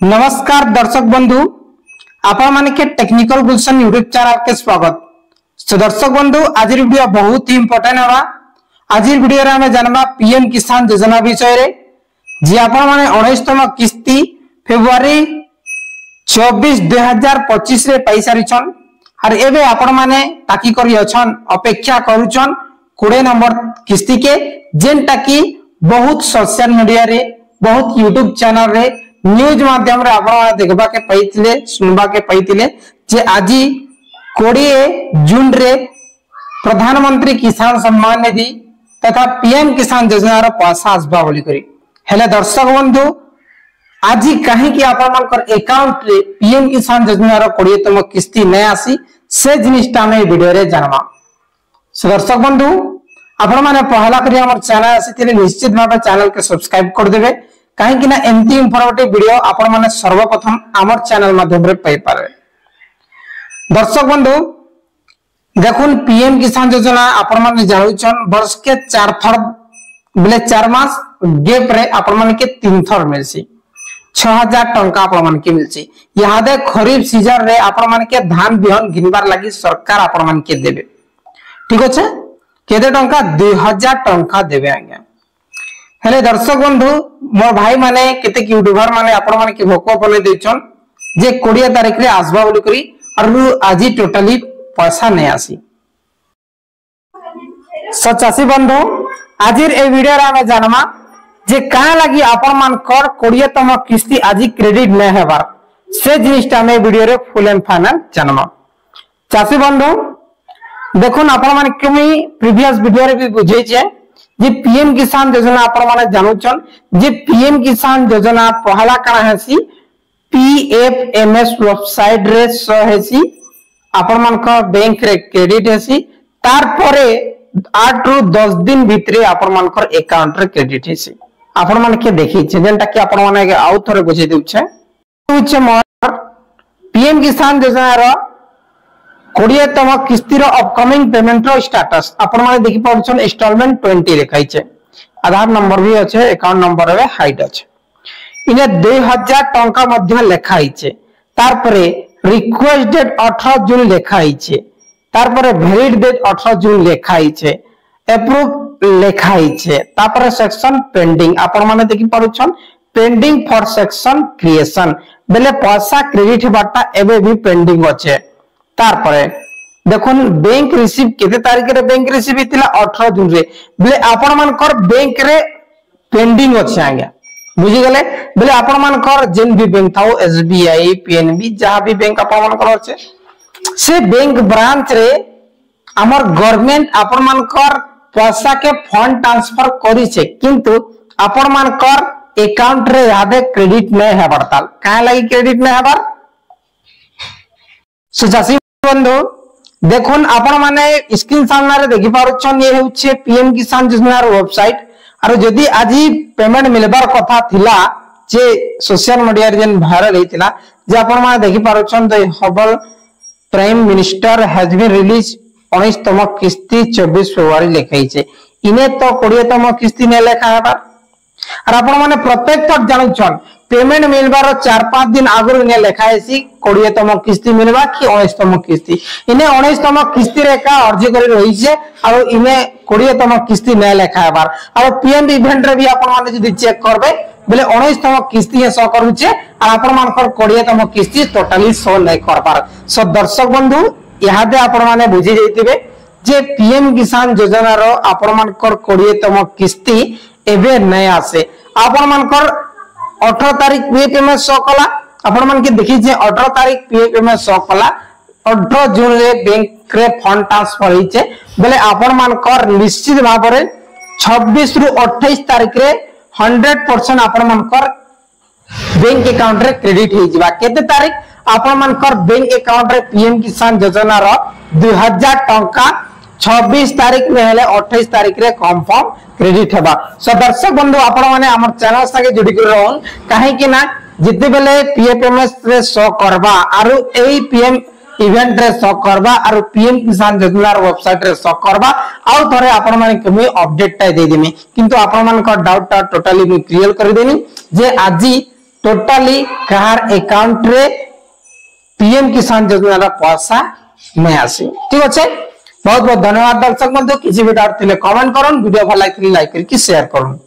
नमस्कार दर्शक बंधु, आपण माने के टेक्निकल गुलशन यूट्यूब चैनल के स्वागत। तो दर्शक बंधु, आज वीडियो बहुत ही इंपोर्टेंट हवा। आज वीडियो रे हमें जानबा पीएम किसान योजना विषय रे, जे आपण माने 19तम किस्ती फेब्रुआरी 24 2025 रे पैसा रिछन और एबे आपण माने ताकी करी अछन अपेक्षा करूछन 20 नंबर किस्ती के, जेनटा की बहुत सोशल मीडिया रे, बहुत यूट्यूब चैनल रे, न्यूज माध्यम रे आपण देखबा के पइतिले, सुनबा के पइतिले जे आज 20 जून रे प्रधानमंत्री किसान सम्मान निधि तथा पीएम किसान योजना रो पैसा आसबा बोली करी। हेले दर्शक बंधु, आज कहीं कि आपण मानकर अकाउंट रे पीएम किसान योजना रो 20तम किस्ती नै आसी, से जिनिसटा हम वीडियो रे जानबा। सो दर्शक बंधु, आपण माने पहला करी हमर चैनल आसीतिले निश्चित भाबे चैनल के सब्सक्राइब कर देबे, कहीं कि ना एमती इंफॉर्मेटिव वीडियो आपण माने सर्वप्रथम हमर चैनल माध्यम रे पाई पारे। दर्शक बंधु देखुन, पीएम किसान योजना आपण माने जानुछन वर्ष के 4 थर बोले 4 मास गैप रे आपण माने के 3 थर मिलसी 6000 टंका आपण माने के मिलसी। यहां दे खरीफ सीजन रे आपण माने के धान बिहन घिनबार लागि सरकार आपण माने के देबे। ठीक अछि, केते टंका 2000 टंका देबे आज्ञा। हेले दर्शक बंधु, मोर भाई माने केते यूट्यूबर माने आपण माने के भोको बोले देछन जे 20 तारिख रे आसबा बोली करी और आज टोटली पैसा नै आसी। सचासी बंधु, आज ए वीडियो रे हम जानमा जे का लागि आपण मान कर 20तम किस्ती आज क्रेडिट नै हेबार, से जिनिसटा हम वीडियो रे फुल एंड फाइनल जानमा। चासी बंधु देखुन, आपण माने कमी प्रीवियस वीडियो रे भी बुझै छै जे पीएम किसान योजना आपण माने जानुछन जे पीएम किसान योजना पहला काना हेसी पीएफएमएस वेबसाइट रे सो हेसी, आपण मान का बैंक रे क्रेडिट हेसी, तार परे 8 रु 10 दिन भितरे आपण मान कर अकाउंट रे क्रेडिट हेसी। आपण मान के देखि छै जेंटा कि आपण माने आउ थरे बुझै देउ छै मोर पीएम किसान योजना रो 20तम किस्ती रो अपकमिंग पेमेंट रो स्टेटस आपण माने देखि पाउछन। इंस्टॉलमेंट 20 लिखाइ छै, आधार नंबर भी अछि, अकाउंट नंबर रे हाइट अछि, इने 2000 टंका मध्य लिखाइ छै। तार परे रिक्वेस्ट डेट 18 जून लिखाइ छै, तार परे वैलिड डेट 18 जून लिखाइ छै, अप्रूव लिखाइ छै, तार परे सेक्शन पेंडिंग आपण माने देखि पाउछन पेंडिंग फॉर सेक्शन क्रिएशन बेले पैसा क्रेडिट बाटा एबे भी पेंडिंग अछि। तार परे देखुन बैंक रिसीव केते तारिख रे बैंक रिसीव हितला 18 जून रे बेले आपण मान कर बैंक रे पेंडिंग अछि आज्ञा। बुझि गेले बेले आपण मान कर जेन भी बैंक थाओ एसबीआई पीएनबी जहां भी बैंक आपण मान कर अछि, से बैंक ब्रांच रे हमर गवर्नमेंट आपण मान कर पैसा के फंड ट्रांसफर करि छै, किंतु आपण मान कर अकाउंट रे यादे क्रेडिट नै हेबार। ताल काहे लागि क्रेडिट नै हेबार? सुजासी बंधु देखुन, आपण माने स्क्रीन सामने रे देखि पारुछन ये होछे पीएम किसान योजना रो वेबसाइट। और जदी आज पेमेंट मिलबार कथा थिला जे सोशल मीडिया रे जेन वायरल हेतिला जे आपण माने देखि पारुछन the hon'ble prime minister has been release 19तम किस्ती 24 फरवरी लिखाइ छै, इने तो 20तम किस्ती नै लेखा हेबा। और आपण माने प्रत्येक तक जानुछन पेमेंट मिलबार 4-5 दिन आगु ने लिखाइसी 20तम किस्ती मिलबा कि 19तम किस्ती। इने 19तम किस्ती रे का अर्जी करी रही छै और इने 20तम किस्ती नै लेखा हेबार। और पीएम इवेंट रे भी आपण माने जदी चेक करबे बेले 19तम किस्ती हे शो करू छै और आपण मानकर 20तम किस्ती टोटली शो नै करबार। सो दर्शक बंधु, यहा दे आपण माने बुझि जैतिबे जे पीएम किसान योजना रो आपण मानकर 20तम किस्ती एबे नै आसे। आपण मानकर 18 तारिख पीएफएमएस शो कला, आपण मान के देखि जे 18 तारिख पीएफएमएस शो कला, 18 जून रे बैंक रे फंड ट्रांसफर होई छै बेले आपण मान कर निश्चित भाव रे 26 रु 28 तारिख रे 100% आपण मान कर बैंक अकाउंट रे क्रेडिट होई जिबा। केते तारिख आपण मान कर बैंक अकाउंट रे पीएम किसान योजना रो 2000 टंका 26 तारिख में हेले 28 तारिख रे कंफर्म क्रेडिट हेबा। सो दर्शक बंधु, आपण माने हमर चैनल संगे जुड़ी कर रहन, काहे कि ना जिते बेले पीएफएमएस रे शो करबा आरो एई पीएम इवेंट रे शो करबा और पीएम किसान योजना वेबसाइट रे शो करबा आउ थरे आपण माने कमी अपडेट टा दे देमी, किंतु आपण मान का डाउट टा टोटली मी क्लियर कर देनी जे आज टोटाली कहार अकाउंट रे पीएम किसान योजना पैसा नहीं आसी। ठीक अच्छे, बहुत बहुत धन्यवाद दर्शक बंधु। किसी भी डाउट थे कमेंट करन, वीडियो भल लाइक करके शेयर करन।